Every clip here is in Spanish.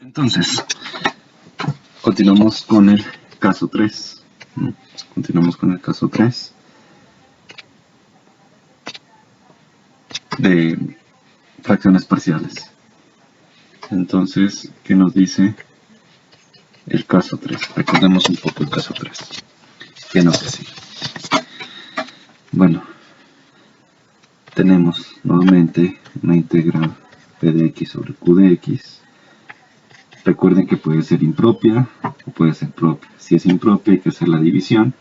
Entonces, continuamos con el caso 3. Continuamos con el caso 3 de fracciones parciales. Entonces, ¿qué nos dice el caso 3? Recordemos un poco el caso 3. ¿Qué nos decía? Bueno, tenemos nuevamente una integral p de x sobre q de x. Recuerden que puede ser impropia o puede ser propia. Si es impropia hay que hacer la división.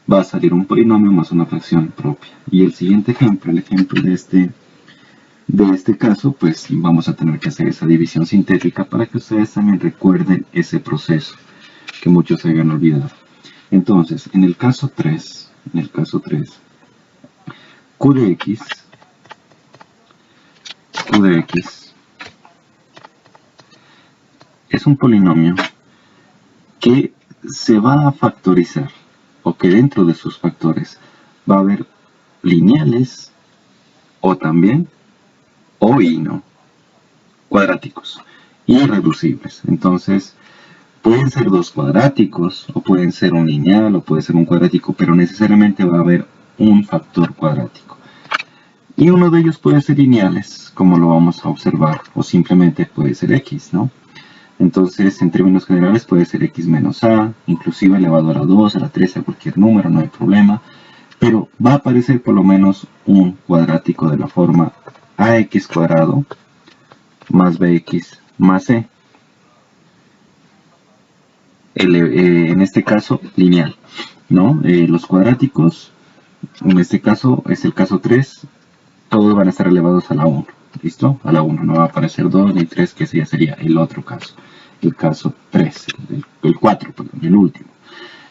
Va a salir un polinomio más una fracción propia. Y el siguiente ejemplo, el ejemplo de este caso, pues vamos a tener que hacer esa división sintética para que ustedes también recuerden ese proceso que muchos se habían olvidado. Entonces, en el caso 3, q de x es un polinomio que se va a factorizar, o que dentro de sus factores va a haber lineales o también cuadráticos irreducibles. Entonces pueden ser dos cuadráticos o pueden ser un lineal o puede ser un cuadrático, pero necesariamente va a haber un factor cuadrático. Y uno de ellos puede ser lineales, como lo vamos a observar, o simplemente puede ser x, ¿no? Entonces, en términos generales, puede ser x menos a, inclusive elevado a la 2, a la 3, a cualquier número, no hay problema. Pero va a aparecer por lo menos un cuadrático de la forma ax cuadrado más bx más c. En este caso, lineal, ¿no? Los cuadráticos, en este caso, es el caso 3, todos van a estar elevados a la 1. ¿Listo? A la 1, no va a aparecer 2 ni 3, que ese ya sería el otro caso. El caso 3, el 4, perdón, el último.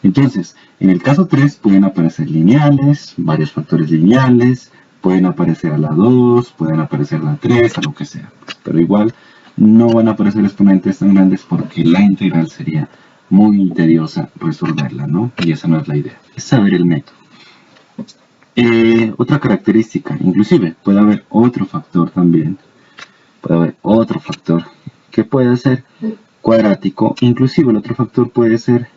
Entonces, en el caso 3 pueden aparecer lineales, varios factores lineales, pueden aparecer a la 2, pueden aparecer a la 3, a lo que sea. Pero igual no van a aparecer exponentes tan grandes porque la integral sería muy tediosa resolverla, ¿no? Y esa no es la idea, es saber el método. Otra característica, inclusive puede haber otro factor también, que puede ser cuadrático, inclusive el otro factor puede ser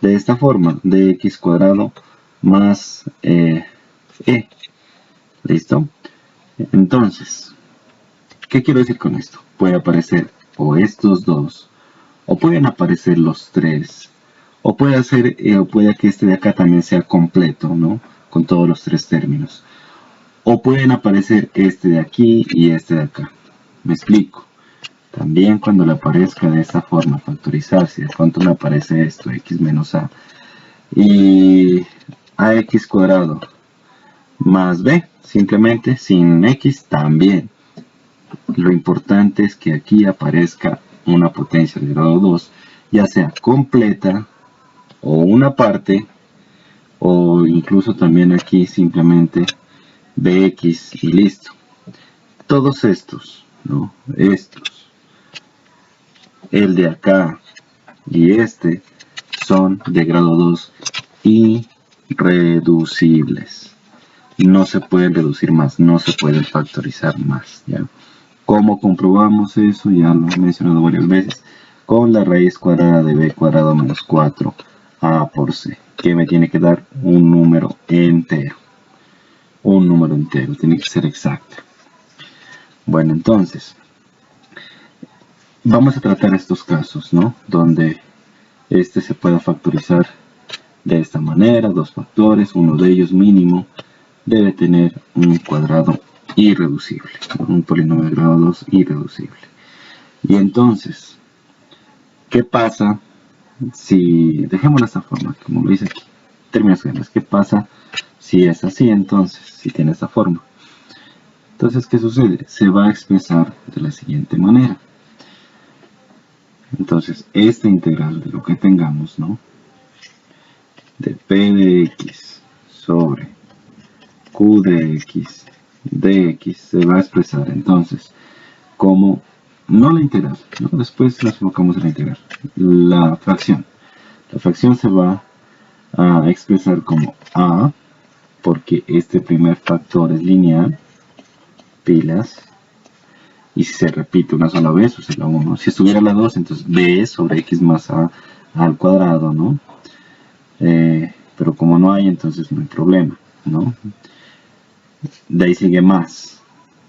de esta forma, de x cuadrado más ¿listo? Entonces, ¿qué quiero decir con esto? Puede aparecer o estos dos, o pueden aparecer los tres, o puede que este de acá también sea completo, ¿no? Con todos los tres términos. O pueden aparecer este de aquí y este de acá. Me explico. También cuando le aparezca de esta forma, factorizarse, de pronto me aparece esto, x menos a, y ax cuadrado más b, simplemente sin x también. Lo importante es que aquí aparezca una potencia de grado 2, ya sea completa o una parte, o incluso también aquí simplemente bx y listo. Todos estos, ¿no? El de acá y este son de grado 2 irreducibles. No se pueden reducir más, no se pueden factorizar más, ¿ya? ¿Cómo comprobamos eso? Ya lo he mencionado varias veces. Con la raíz cuadrada de b cuadrado menos 4a por c, que me tiene que dar un número entero. Un número entero, tiene que ser exacto. Bueno, entonces, vamos a tratar estos casos, ¿no? Donde este se pueda factorizar de esta manera, dos factores, uno de ellos mínimo debe tener un cuadrado irreducible, un polinomio de grado 2 irreducible. Y entonces, ¿qué pasa si, dejémoslo de esta forma, como lo dice aquí, términos generales, ¿qué pasa si es así? Entonces, si tiene esta forma. Entonces, ¿qué sucede? Se va a expresar de la siguiente manera. Entonces, esta integral de lo que tengamos, ¿no? De p de x sobre q de x dx se va a expresar entonces como, no la integral, ¿no? Después nos enfocamos en la integral, la fracción. La fracción se va a expresar como a, porque este primer factor es lineal, pilas, Y si se repite una sola vez, usa la 1. Si estuviera la 2, entonces b sobre x más a al cuadrado, ¿no? Pero como no hay, entonces no hay problema, ¿no? De ahí sigue más,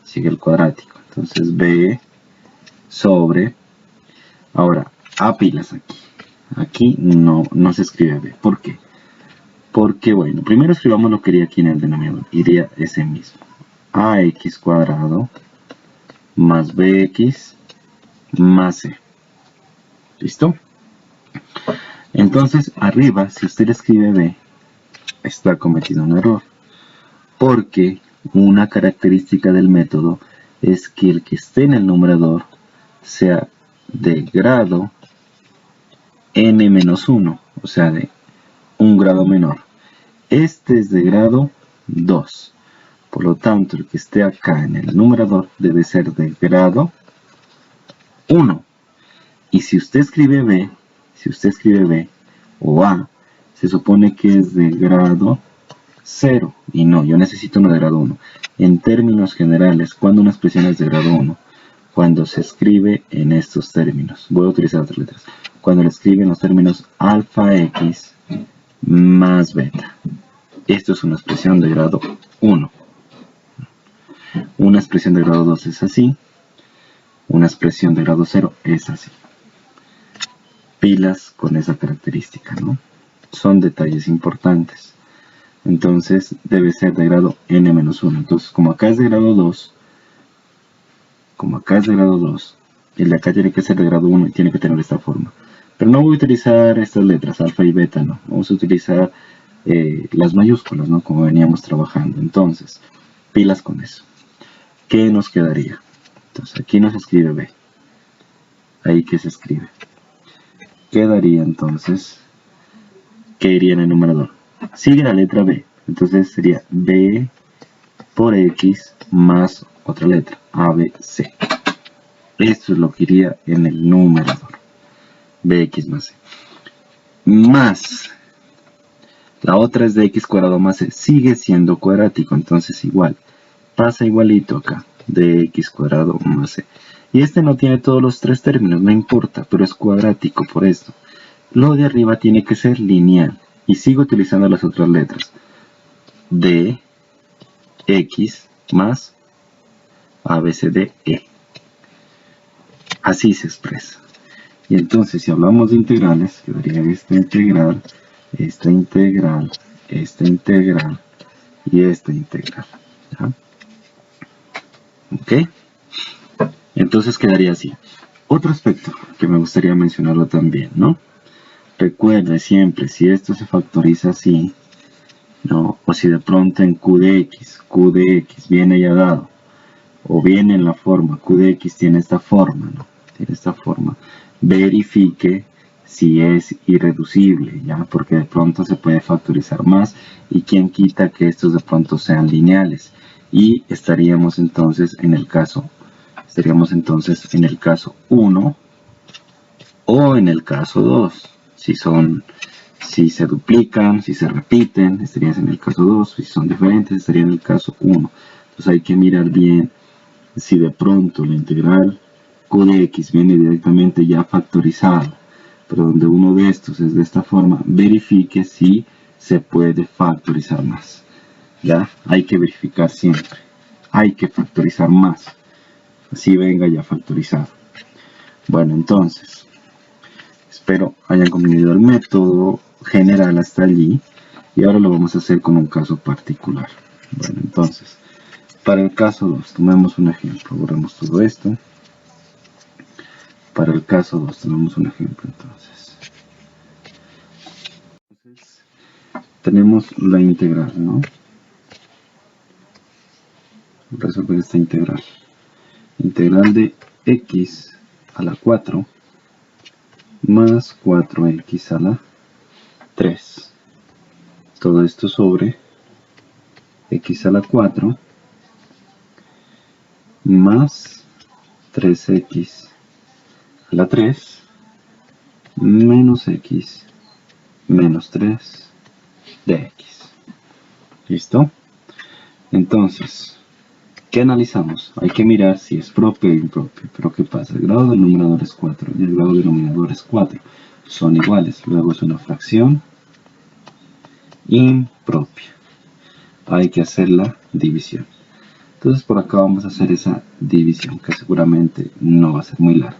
sigue el cuadrático. Entonces b sobre, ahora, a pilas aquí. Aquí no se escribe b. ¿Por qué? Porque, bueno, primero escribamos lo que iría aquí en el denominador. Iría ese mismo. Ax cuadrado más bx más c. ¿Listo? Entonces, arriba, si usted escribe b, está cometiendo un error. Porque una característica del método es que el que esté en el numerador sea de grado n-1, o sea, de un grado menor. Este es de grado 2. Por lo tanto, el que esté acá en el numerador debe ser de grado 1. Y si usted escribe B o A, se supone que es de grado 0. Y no, yo necesito uno de grado 1. En términos generales, cuando una expresión es de grado 1, cuando se escribe en estos términos, voy a utilizar otras letras, cuando le escriben los términos alfa x más beta. Esto es una expresión de grado 1. Una expresión de grado 2 es así. Una expresión de grado 0 es así. Pilas con esa característica, ¿no? Son detalles importantes. Entonces debe ser de grado n-1. Entonces, como acá es de grado 2, el de acá tiene que ser de grado 1 y tiene que tener esta forma. Pero no voy a utilizar estas letras, alfa y beta, no. Vamos a utilizar las mayúsculas, ¿no? Como veníamos trabajando. Entonces, pilas con eso. ¿Qué nos quedaría? Entonces, aquí no se escribe B. Ahí que se escribe. Quedaría entonces, ¿qué iría en el numerador? Sigue la letra B. Entonces sería B por X más otra letra, A, B, C. Esto es lo que iría en el numerador. Bx más C. Más. La otra es de x cuadrado más c. Sigue siendo cuadrático, entonces igual. Pasa igualito acá. De x cuadrado más c. Y este no tiene todos los tres términos, no importa, pero es cuadrático por esto. Lo de arriba tiene que ser lineal. Y sigo utilizando las otras letras. D, X más ABCDE. Así se expresa. Y entonces, si hablamos de integrales, quedaría esta integral, esta integral, esta integral y esta integral. ¿Ya? ¿Ok? Entonces quedaría así. Otro aspecto que me gustaría mencionarlo también, ¿no? Recuerde siempre, si esto se factoriza así, ¿no? O si de pronto en Q de X viene ya dado, o viene en la forma, Q de X tiene esta forma, ¿no? Tiene esta forma. Verifique si es irreducible, ¿ya? Porque de pronto se puede factorizar más y quién quita que estos de pronto sean lineales. Y estaríamos entonces en el caso 1 o en el caso 2. Si se duplican, si se repiten, estarías en el caso 2. Si son diferentes, estaría en el caso 1. Entonces hay que mirar bien si de pronto la integral Q de X viene directamente ya factorizada, pero donde uno de estos es de esta forma, verifique si se puede factorizar más. ¿Ya? Hay que verificar siempre. Hay que factorizar más. Así venga ya factorizado. Bueno, entonces, espero hayan comprendido el método general hasta allí. Y ahora lo vamos a hacer con un caso particular. Bueno, entonces, para el caso 2, tomemos un ejemplo. Borremos todo esto. Para el caso 2, tenemos un ejemplo entonces. Tenemos la integral, ¿no? Resolver esta integral. Integral de x a la 4 más 4x a la 3. Todo esto sobre x a la 4 más 3x a la 3 menos x menos 3 de x. ¿Listo? Entonces, ¿Qué analizamos? Hay que mirar si es propio o impropio. Pero ¿qué pasa? El grado del numerador es 4 y el grado del denominador es 4. Son iguales. Luego es una fracción impropia. Hay que hacer la división. Entonces por acá vamos a hacer esa división, que seguramente no va a ser muy larga.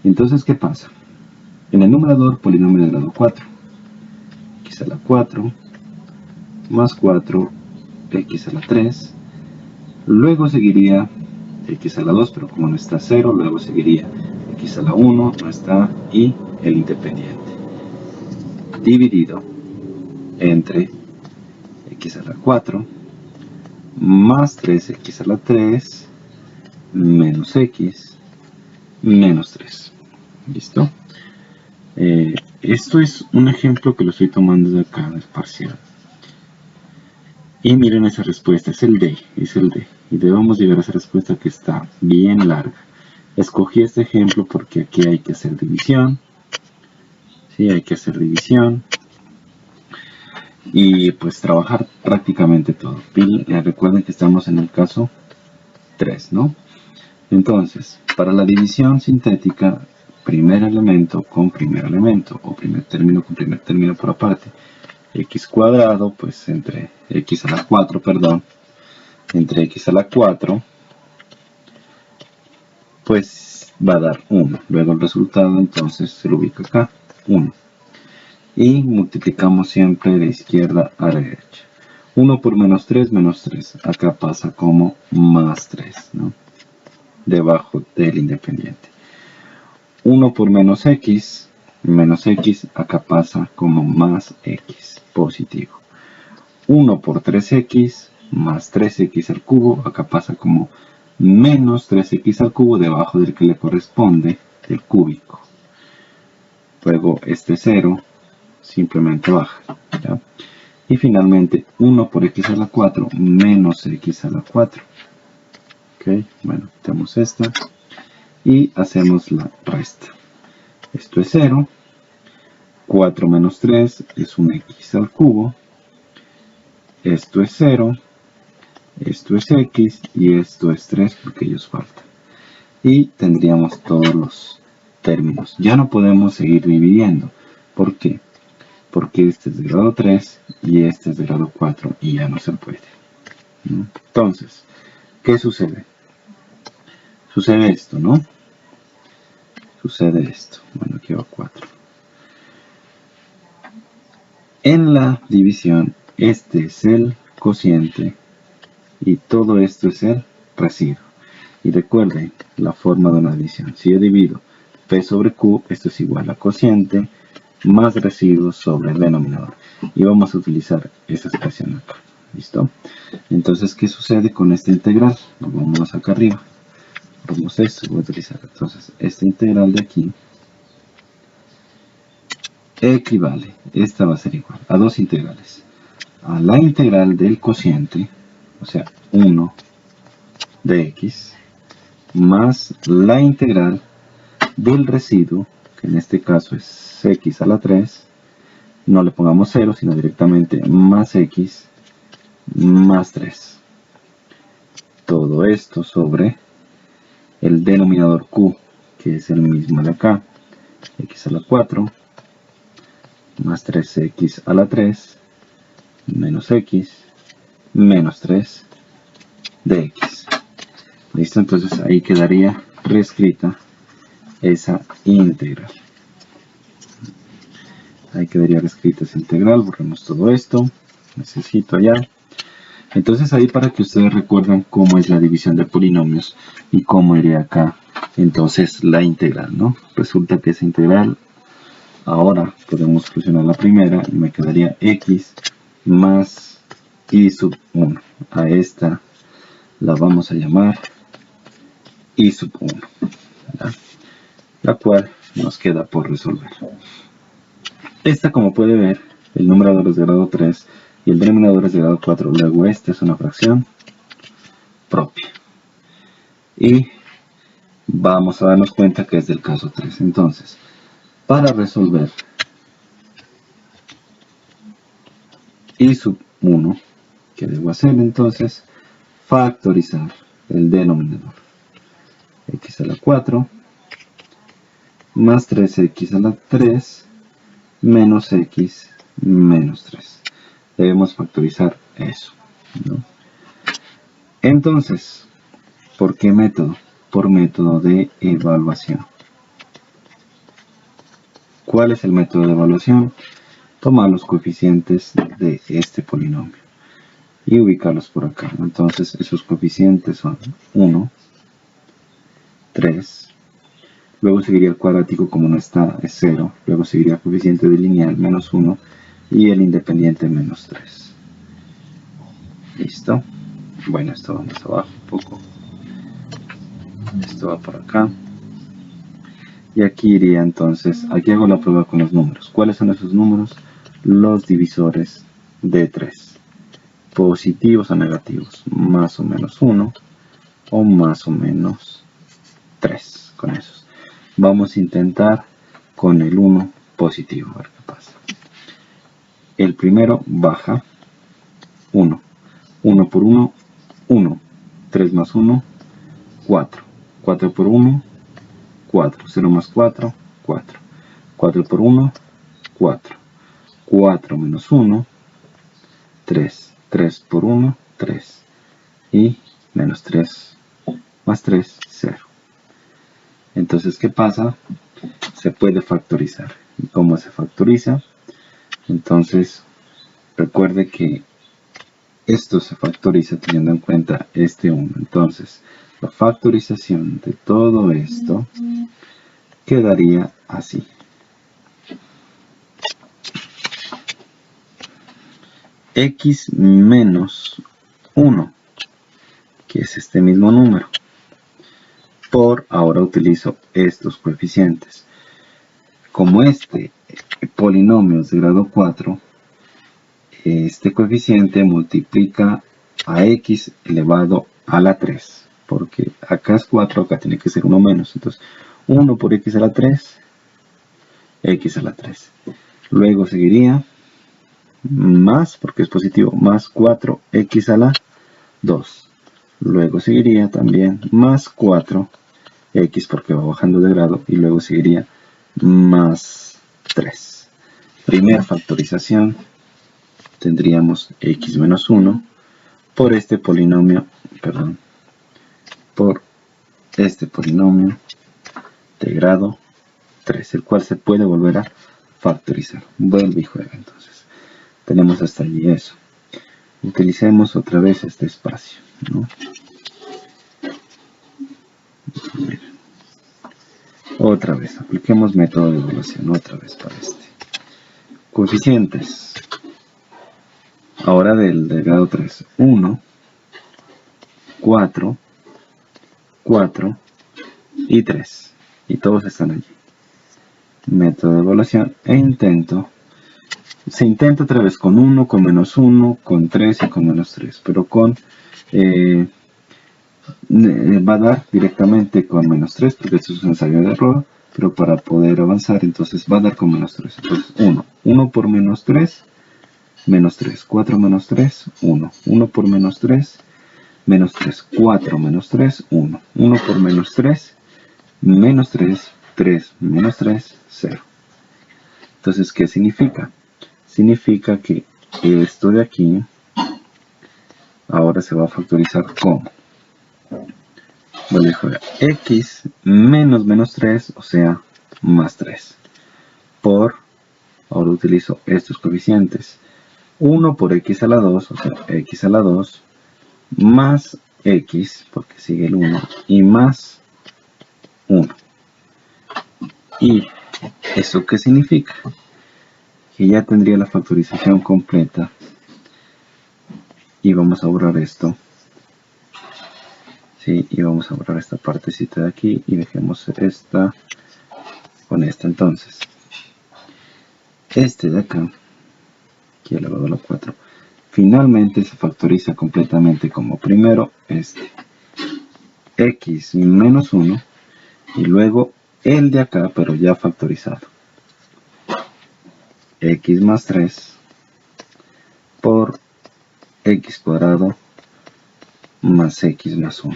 Entonces, ¿qué pasa? En el numerador, polinomio de grado 4. X a la 4 más 4, x a la 3. Luego seguiría x a la 2, pero como no está 0, luego seguiría x a la 1, no está, y el independiente. Dividido entre x a la 4 más 3x a la 3 menos x menos 3. ¿Listo? Esto es un ejemplo que lo estoy tomando de acá, del parcial. Y miren esa respuesta, es el D. Y debemos llegar a esa respuesta que está bien larga. Escogí este ejemplo porque aquí hay que hacer división. Sí, hay que hacer división. Y pues trabajar prácticamente todo. Recuerden que estamos en el caso 3, ¿no? Entonces, para la división sintética, primer elemento con primer elemento, o primer término con primer término por aparte. X cuadrado, pues entre x a la 4, perdón, entre x a la 4, pues va a dar 1. Luego el resultado entonces se lo ubica acá, 1. Y multiplicamos siempre de izquierda a derecha. 1 por menos 3, menos 3. Acá pasa como más 3, ¿no? Debajo del independiente. 1 por menos x, acá pasa como más x, positivo. 1 por 3x, más 3x al cubo, acá pasa como menos 3x al cubo, debajo del que le corresponde el cúbico. Luego este 0 simplemente baja, ¿ya? Y finalmente 1 por x a la 4 menos x a la 4. Ok, bueno, tenemos esta y hacemos la resta. Esto es 0, 4 menos 3 es un x al cubo, esto es 0, esto es x y esto es 3 porque ellos faltan. Y tendríamos todos los términos. Ya no podemos seguir dividiendo. ¿Por qué? Porque este es de grado 3 y este es de grado 4 y ya no se puede. Entonces, ¿qué sucede? Sucede esto, ¿no? Sucede esto. Bueno, aquí va 4. En la división, este es el cociente y todo esto es el residuo. Y recuerden la forma de una división. Si yo divido P sobre Q, esto es igual a cociente más residuo sobre el denominador. Y vamos a utilizar esa expresión acá. ¿Listo? Entonces, ¿qué sucede con esta integral? Vámonos acá arriba. Vamos a esto, voy a utilizar. Entonces, esta integral de aquí equivale, esta va a ser igual a dos integrales. A la integral del cociente, o sea, 1 de x, más la integral del residuo, que en este caso es x a la 3, no le pongamos 0, sino directamente más x más 3. Todo esto sobre el denominador q, que es el mismo de acá, x a la 4, más 3x a la 3, menos x, menos 3 de x. ¿Listo? Entonces ahí quedaría reescrita esa integral. Ahí quedaría reescrita esa integral. Borremos todo esto. Necesito allá. Entonces ahí para que ustedes recuerden cómo es la división de polinomios y cómo iría acá entonces la integral, ¿no? Resulta que esa integral, ahora podemos solucionar la primera y me quedaría x más y sub 1. A esta la vamos a llamar y sub 1, ¿ya? La cual nos queda por resolver. Esta, como puede ver, el numerador es de grado 3 y el denominador es de grado 4. Luego esta es una fracción propia. Y vamos a darnos cuenta que es del caso 3. Entonces, para resolver y sub 1, ¿qué debo hacer? Entonces, factorizar el denominador. X a la 4 más 3x a la 3 menos x menos 3. Debemos factorizar eso, ¿no? Entonces, ¿por qué método? Por método de evaluación. ¿Cuál es el método de evaluación? Tomar los coeficientes de este polinomio y ubicarlos por acá. Entonces, esos coeficientes son 1, 3, luego seguiría el cuadrático como no está, es 0, luego seguiría el coeficiente de lineal, menos 1, y el independiente, menos 3. ¿Listo? Bueno, esto va más abajo un poco. Esto va por acá. Y aquí iría entonces, aquí hago la prueba con los números. ¿Cuáles son esos números? Los divisores de 3. Positivos o negativos, más o menos 1 o más o menos 3. Con esos. Vamos a intentar con el 1 positivo, a ver qué pasa. El primero baja 1. 1 por 1, 1. 3 más 1, 4. 4 por 1, 4. 0 más 4, 4. 4 por 1, 4. 4 menos 1, 3. 3 por 1, 3. Y menos 3 más 3, 0. Entonces, ¿qué pasa? Se puede factorizar. ¿Y cómo se factoriza? Entonces, recuerde que esto se factoriza teniendo en cuenta este 1. Entonces, la factorización de todo esto quedaría así. X menos 1, que es este mismo número, por, ahora utilizo estos coeficientes. Como este polinomio es de grado 4, este coeficiente multiplica a x elevado a la 3, porque acá es 4, acá tiene que ser 1 menos. Entonces, 1 por x a la 3, x a la 3. Luego seguiría más, porque es positivo, más 4x a la 2. Luego seguiría también más 4x porque va bajando de grado, y luego seguiría más 3. Primera factorización, tendríamos x menos 1 por este polinomio, por este polinomio de grado 3, el cual se puede volver a factorizar. Vuelve y juega. Entonces, tenemos hasta allí eso. Utilicemos otra vez este espacio, ¿no? Otra vez, apliquemos método de evaluación, otra vez para este. Coeficientes. Ahora del grado 3. 1, 4, 4 y 3. Y todos están allí. Método de evaluación e intento. Se intenta otra vez con 1, con menos 1, con 3 y con menos 3. Pero con... va a dar directamente con menos 3, porque esto es un ensayo de error. Pero para poder avanzar, entonces va a dar con menos 3. Entonces 1. 1 por menos 3, menos 3. 4 menos 3, 1. 1 por menos 3, menos 3. 4 menos 3, 1. 1 por menos 3, menos 3. 3 menos 3, 0. Entonces, ¿qué significa? Significa que esto de aquí ahora se va a factorizar como x menos menos 3, o sea, más 3, por, ahora utilizo estos coeficientes, 1 por x a la 2, o sea, x a la 2, más x, porque sigue el 1, y más 1. ¿Y eso qué significa? Que ya tendría la factorización completa. Y vamos a borrar esto. Sí, y vamos a borrar esta partecita de aquí y dejemos esta con esta. Entonces, este de acá, aquí elevado a la 4, finalmente se factoriza completamente como primero este x menos 1 y luego el de acá, pero ya factorizado, x más 3 por x cuadrado más x más 1.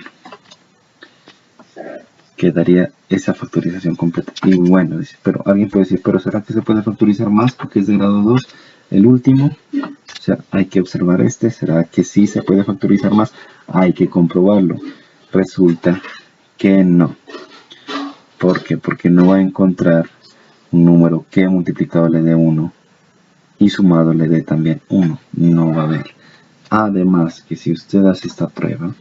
quedaría esa factorización completa. Y bueno, pero alguien puede decir, pero ¿será que se puede factorizar más porque es de grado 2 el último? O sea, hay que observar este. ¿Será que sí se puede factorizar más? Hay que comprobarlo. Resulta que no. ¿Por qué? Porque no va a encontrar un número que multiplicado le dé 1 y sumado le dé también 1. No va a haber. Además, que si usted hace esta prueba,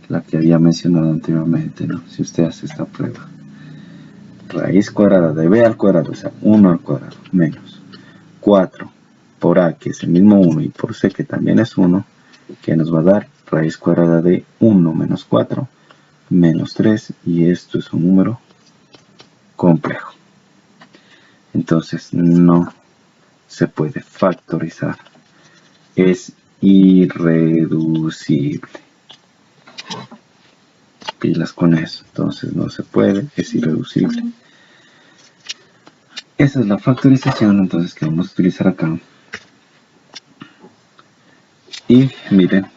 la que había mencionado anteriormente, ¿no? Si usted hace esta prueba, raíz cuadrada de b al cuadrado, o sea, 1 al cuadrado, menos 4 por a, que es el mismo 1, y por c, que también es 1, que nos va a dar raíz cuadrada de 1 menos 4, menos 3, y esto es un número complejo. Entonces, no se puede factorizar. Es irreducible. Pilas con eso. Entonces, no se puede, es irreducible. Esa es la factorización, entonces, que vamos a utilizar acá. Y miren,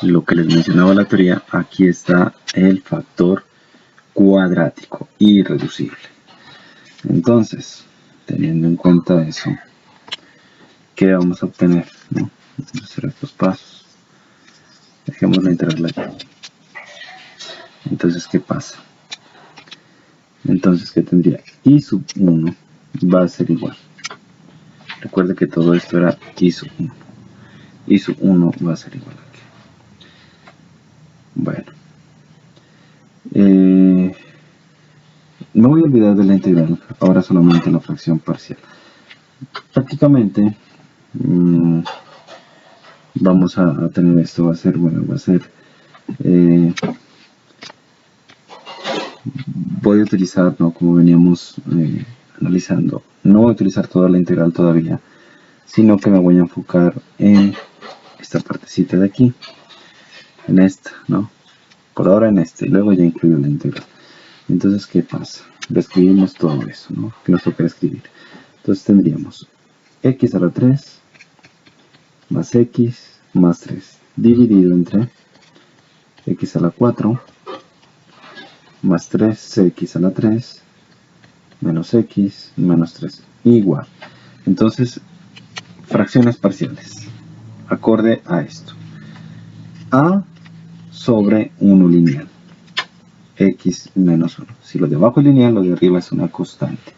lo que les mencionaba la teoría, aquí está el factor cuadrático, irreducible. Entonces, teniendo en cuenta eso, ¿qué vamos a obtener? ¿No? Vamos a hacer estos pasos. Dejemos la integral aquí. Entonces, ¿qué pasa? Entonces, ¿qué tendría? I sub 1 va a ser igual. Recuerde que todo esto era I sub 1. I sub 1 va a ser igual aquí. Bueno. Me voy a olvidar de la integral. Ahora solamente la fracción parcial. Prácticamente vamos a tener esto. Va a ser, bueno, va a ser... voy a utilizar, ¿no? Como veníamos analizando, no voy a utilizar toda la integral todavía, sino que me voy a enfocar en esta partecita de aquí, en esta, ¿no? Por ahora en este, y luego ya incluyo la integral. Entonces, ¿qué pasa? Reescribimos todo eso, ¿no? Que nos toca escribir. Entonces tendríamos x a la 3 más x más 3 dividido entre x a la 4 más 3x a la 3 menos x menos 3 igual. Entonces, fracciones parciales acorde a esto: a sobre 1 lineal, x menos 1. Si lo de abajo es lineal, lo de arriba es una constante.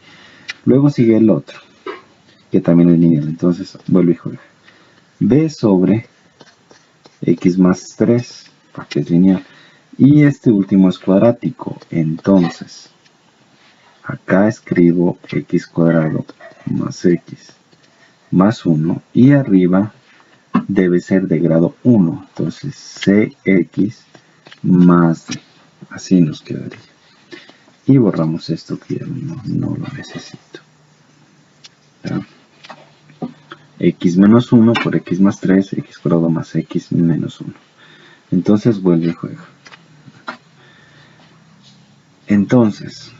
Luego sigue el otro, que también es lineal. Entonces vuelvo y juego: b sobre x más 3, porque es lineal. Y este último es cuadrático. Entonces, acá escribo x cuadrado más x más 1. Y arriba debe ser de grado 1. Entonces, cx más d. Así nos quedaría. Y borramos esto que ya no lo necesito. ¿Ya? X menos 1 por x más 3, x cuadrado más x menos 1. Entonces vuelve y juega. Entonces,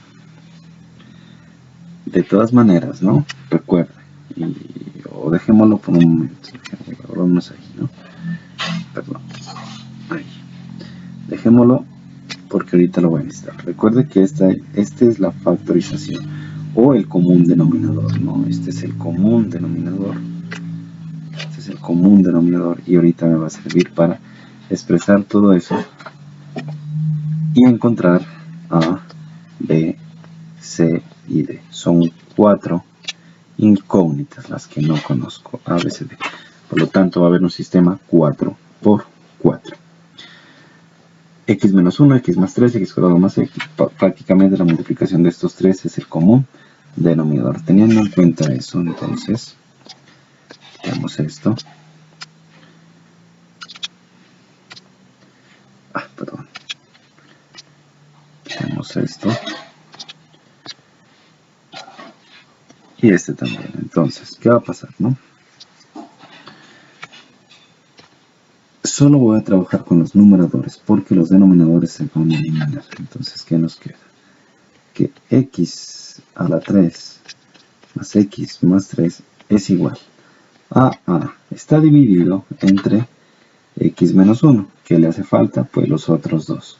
de todas maneras, ¿no? Recuerden, o dejémoslo por un momento. Vamos ahí, ¿no? Perdón. Ahí. Dejémoslo porque ahorita lo voy a necesitar. Recuerde que esta es la factorización o el común denominador, ¿no? Este es el común denominador. Este es el común denominador y ahorita me va a servir para expresar todo eso y encontrar A, B, C y D. Son 4 incógnitas las que no conozco: A, B, C, D. Por lo tanto va a haber un sistema 4 por 4. X menos 1, x más 3, x cuadrado más x. Prácticamente la multiplicación de estos tres es el común denominador. Teniendo en cuenta eso, entonces, tenemos esto. Perdón. Tenemos esto. Y este también. Entonces, ¿qué va a pasar, no? Solo voy a trabajar con los numeradores porque los denominadores se van a eliminar. Entonces, ¿qué nos queda? Que x a la 3 más x más 3 es igual a está dividido entre x menos 1. ¿Qué le hace falta? Pues los otros dos.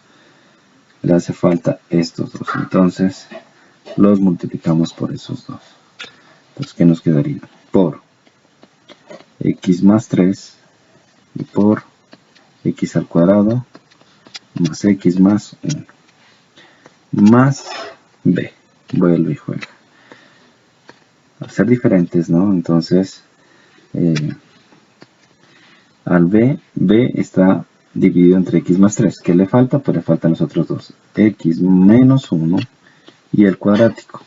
le hace falta estos dos. Entonces los multiplicamos por esos dos. Entonces, ¿qué nos quedaría? Por x más 3 y por x al cuadrado más x más 1 más b. Vuelve y juega. Al ser diferentes, ¿no? Entonces, al b está dividido entre x más 3. ¿Qué le falta? Pues le faltan los otros dos. X menos 1 y el cuadrático.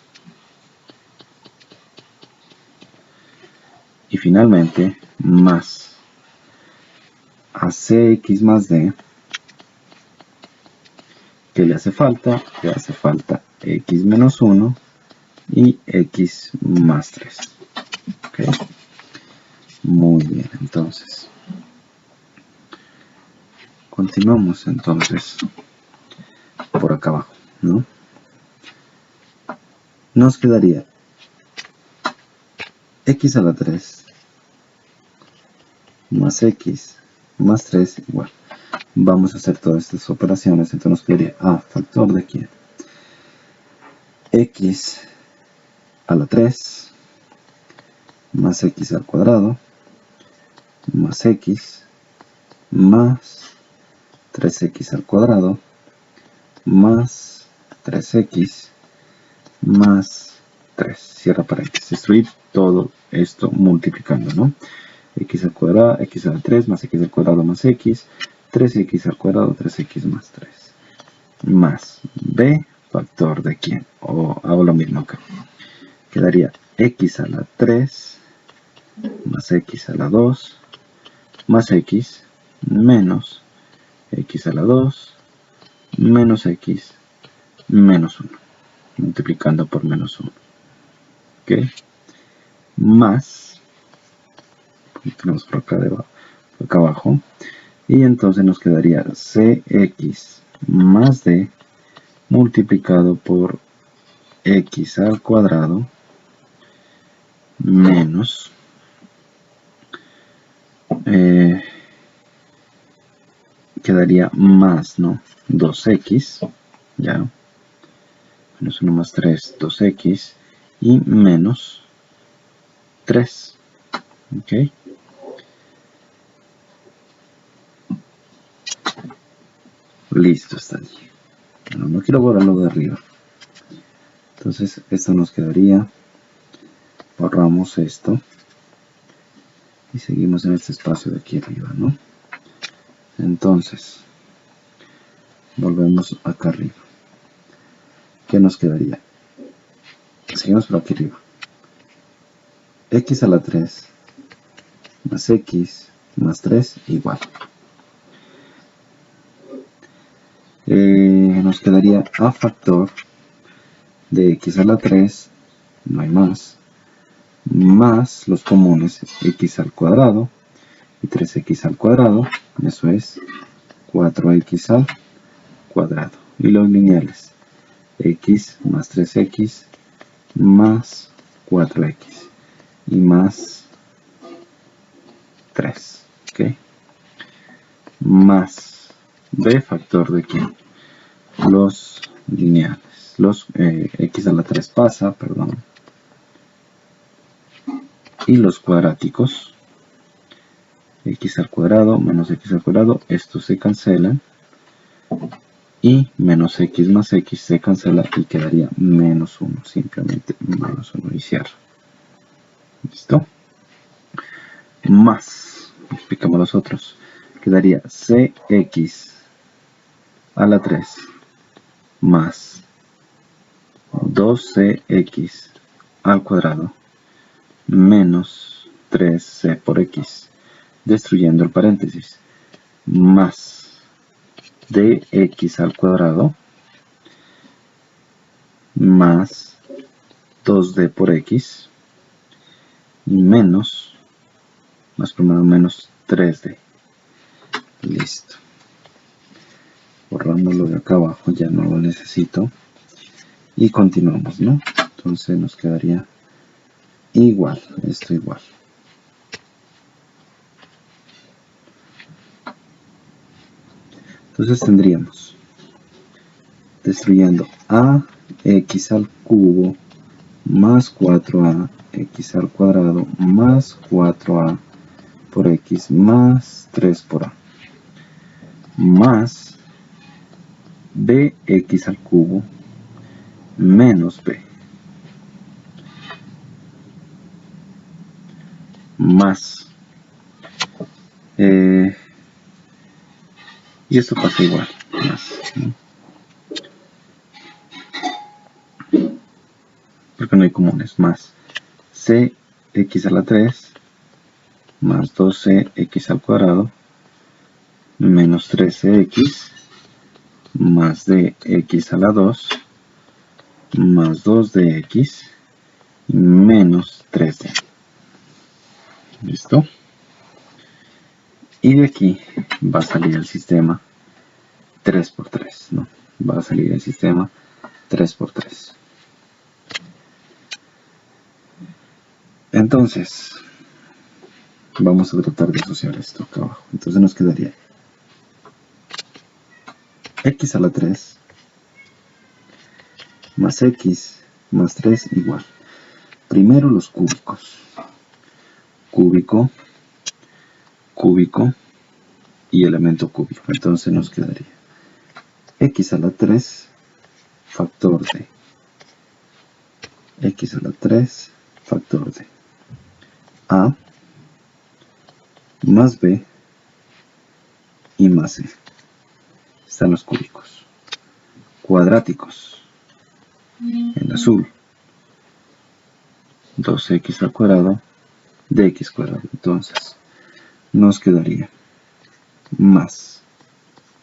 Y finalmente, más a cx más d. ¿Qué le hace falta? Le hace falta x menos 1 y x más 3. ¿Okay? Muy bien, entonces. Continuamos entonces por acá abajo, ¿no? Nos quedaría x a la 3 más x más 3 igual. Vamos a hacer todas estas operaciones, entonces nos quedaría a factor de quién. X a la 3 más x al cuadrado más x más 3x al cuadrado más 3x más 3. Cierra paréntesis. Destruir todo esto multiplicando, ¿no? X al cuadrado, x a la 3 más x al cuadrado más x, 3x al cuadrado, 3x más 3. Más b, factor de quién. O hago lo mismo acá. Quedaría x a la 3 más x a la 2 más x menos x a la 2 menos x menos 1. Multiplicando por menos 1. ¿Ok? Más, tenemos por acá, por acá abajo, y entonces nos quedaría cx más d multiplicado por x al cuadrado menos quedaría más, ¿no? 2x, ya, menos 1 más 3, 2x, y menos 3, ¿ok? Listo, está allí. Bueno, no quiero borrarlo de arriba. Entonces, esto nos quedaría, borramos esto, y seguimos en este espacio de aquí arriba, ¿no? Entonces, volvemos acá arriba. ¿Qué nos quedaría? Seguimos por aquí arriba. X a la 3 más x más 3 igual. Nos quedaría a factor de x a la 3, no hay más los comunes x al cuadrado y 3x al cuadrado, eso es 4x al cuadrado. Y los lineales, x más 3x más 4x y más 3, ¿ok? Más b factor de quién, los lineales, los x a la 3 pasa, perdón, y los cuadráticos, x al cuadrado menos x al cuadrado, estos se cancelan, y menos x más x se cancela y quedaría menos 1, simplemente menos 1 y cierro. ¿Listo? Más, explicamos los otros, quedaría cx a la 3 más 2cx al cuadrado menos 3c por x, destruyendo el paréntesis, más dx al cuadrado más 2d por x y menos, más primero menos 3d. Listo. Borrándolo de acá abajo, ya no lo necesito. Y continuamos, ¿no? Entonces nos quedaría igual, esto igual. Entonces tendríamos destruyendo ax al cubo más 4ax al cuadrado más 4a por x más 3 por a más bx al cubo menos b más y esto pasa igual más, ¿no? Porque no hay comunes, más cx a la 3 más 2cx al cuadrado menos 13x más dx a la 2 más 2dx menos 3d. ¿Listo? Y de aquí va a salir el sistema 3 por 3, ¿no? Va a salir el sistema 3 por 3. Entonces, vamos a tratar de asociar esto acá abajo. Entonces nos quedaría x a la 3 más x más 3 igual. Primero los cúbicos. Cúbico, cúbico y elemento cúbico. Entonces nos quedaría x a la 3 factor de x a la 3 factor de a más b y más c. Están los cúbicos. Cuadráticos. En azul. 2x al cuadrado de x cuadrado. Entonces nos quedaría más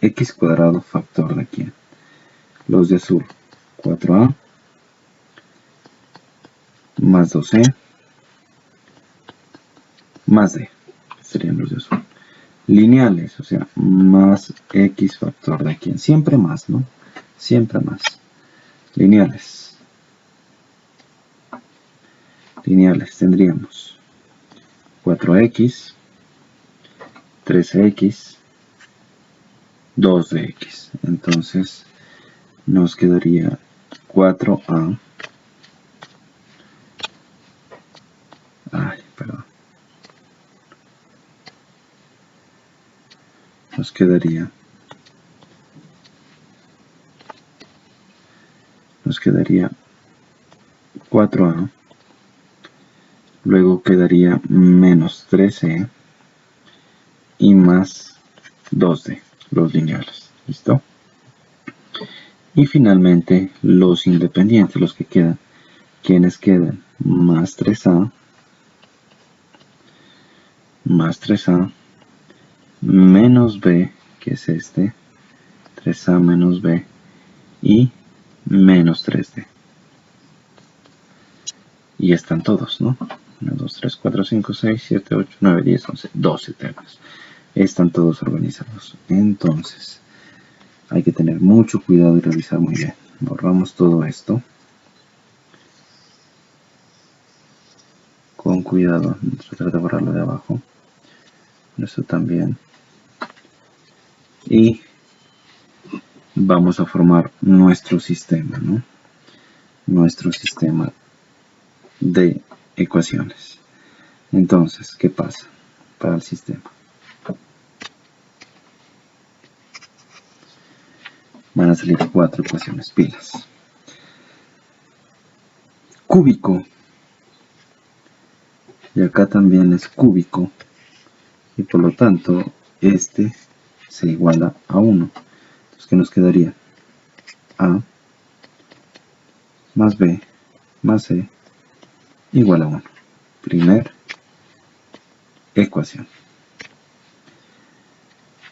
x cuadrado factor de quién. Los de azul. 4a más 2c más d. Serían los de azul. Lineales, o sea, más x factor de quién. Siempre más, ¿no? Siempre más. Lineales. Lineales tendríamos 4x, 3x, 2dx. Entonces nos quedaría 4a. Nos quedaría 4a, luego quedaría menos 13 y más 2d, los lineales. ¿Listo? Y finalmente los independientes, los que quedan. ¿Quiénes quedan? Más 3a menos b, que es este, 3a menos b y menos 3d. Y están todos, ¿no? 1, 2, 3, 4, 5, 6, 7, 8, 9, 10, 11, 12 términos. Están todos organizados. Entonces, hay que tener mucho cuidado y revisar muy bien. Borramos todo esto. Con cuidado, tratar de borrarlo de abajo. Esto también. Y vamos a formar nuestro sistema, ¿no? Nuestro sistema de ecuaciones. Entonces, ¿qué pasa para el sistema? Van a salir 4 ecuaciones, pilas. Cúbico. Y acá también es cúbico. Y por lo tanto, este se iguala a 1. Entonces, ¿qué nos quedaría? A más B más C igual a 1. Primer ecuación.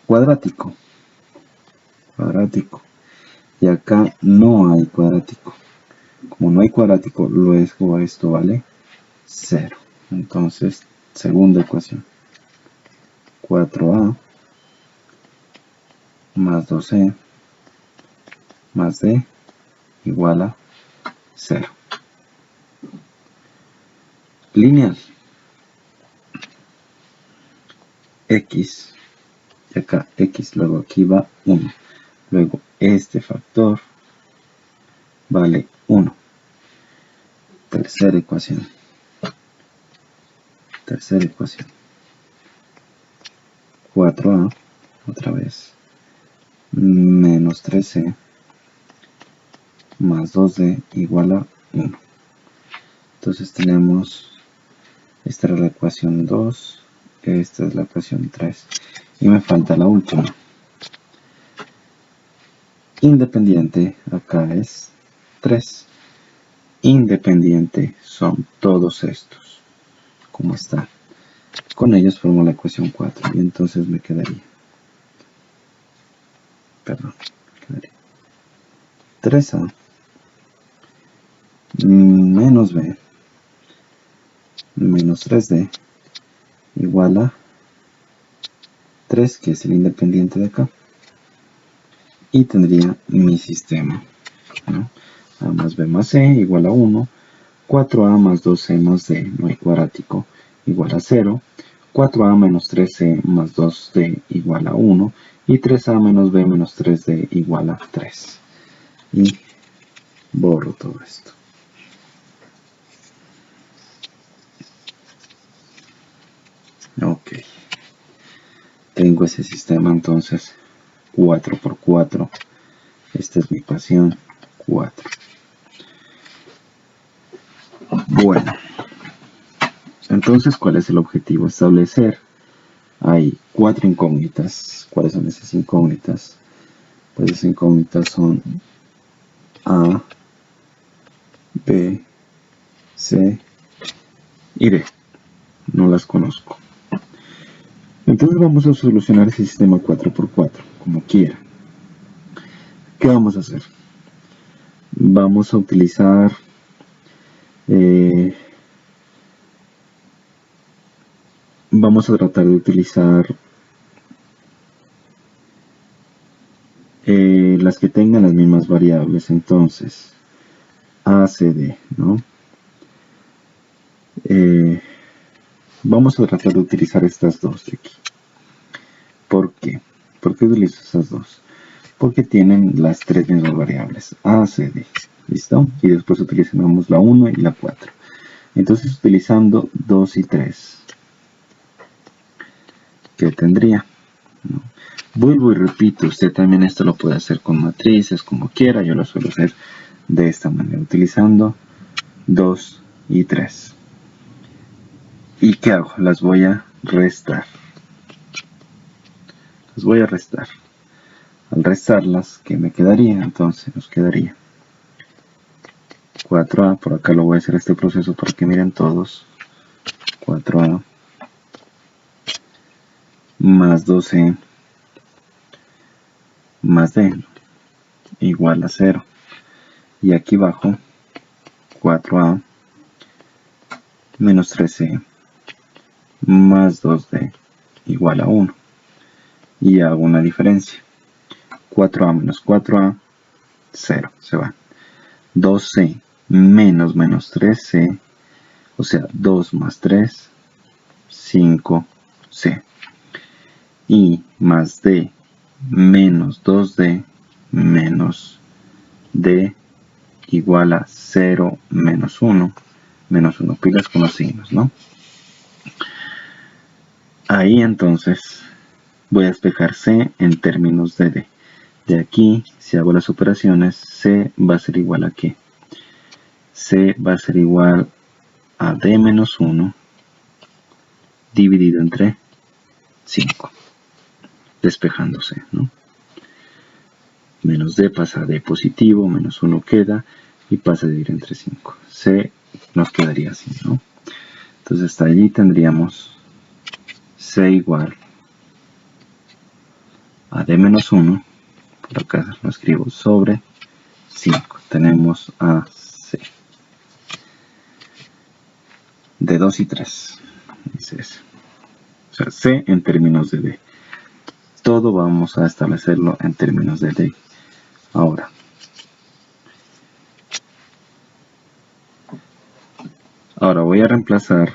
Cuadrático. Cuadrático. Y acá no hay cuadrático. Como no hay cuadrático, luego esto vale 0. Entonces, segunda ecuación. 4a más 2c más d igual a 0. Lineal. X. Y acá x, luego aquí va 1. Luego este factor vale 1. Tercera ecuación. Tercera ecuación. 4a, otra vez, menos 3c más 2d igual a 1. Entonces tenemos, esta era la ecuación 2, esta es la ecuación 3. Y me falta la última. Independiente, acá es 3. Independiente son todos estos. ¿Cómo está? Con ellos formo la ecuación 4. Y entonces me quedaría. Perdón. Quedaría 3a menos b menos 3d igual a 3, que es el independiente de acá. Y tendría mi sistema, ¿no? A más b más c igual a 1. 4a más 2c más d, no hay cuadrático, igual a 0. 4a menos 3c más 2d igual a 1. Y 3a menos b menos 3d igual a 3. Y borro todo esto. Ok. Tengo ese sistema entonces 4 por 4. Esta es mi ecuación 4. Bueno. Entonces, ¿cuál es el objetivo? Establecer. Hay 4 incógnitas. ¿Cuáles son esas incógnitas? Pues esas incógnitas son A, B, C y D. No las conozco. Entonces vamos a solucionar ese sistema 4×4, como quiera. ¿Qué vamos a hacer? Vamos a utilizar vamos a tratar de utilizar las que tengan las mismas variables. Entonces, A, C, D, ¿no? Vamos a tratar de utilizar estas dos de aquí. ¿Por qué? ¿Por qué utilizo estas dos? Porque tienen las tres mismas variables, A, C, D. ¿Listo? Y después utilizamos la 1 y la 4. Entonces, utilizando 2 y 3, ¿qué tendría? ¿No? Vuelvo y repito, usted también esto lo puede hacer con matrices, como quiera. Yo lo suelo hacer de esta manera, utilizando 2 y 3. ¿Y qué hago? Las voy a restar. Las voy a restar. Al restarlas, ¿qué me quedaría? Entonces nos quedaría 4a, por acá lo voy a hacer este proceso para que miren todos. 4a más 12 más d igual a 0. Y aquí abajo 4a menos 13 más 2d igual a 1. Y hago una diferencia. 4a menos 4a, 0, se va. 2c menos menos 3c, o sea, 2 más 3, 5c. Y más d menos 2d menos d igual a 0 menos 1. Menos 1, pilas con los signos, ¿no? Ahí entonces voy a despejar c en términos de d. De aquí, si hago las operaciones, c va a ser igual a ¿qué? C va a ser igual a d menos 1 dividido entre 5, despejándose, ¿no? Menos d pasa a d positivo, menos 1 queda y pasa a dividir entre 5. C nos quedaría así, ¿no? Entonces hasta allí tendríamos c igual a d menos 1, por acá lo escribo, sobre 5. Tenemos a c de 2 y 3. Dice eso. O sea, c en términos de d. Todo vamos a establecerlo en términos de d. Ahora voy a reemplazar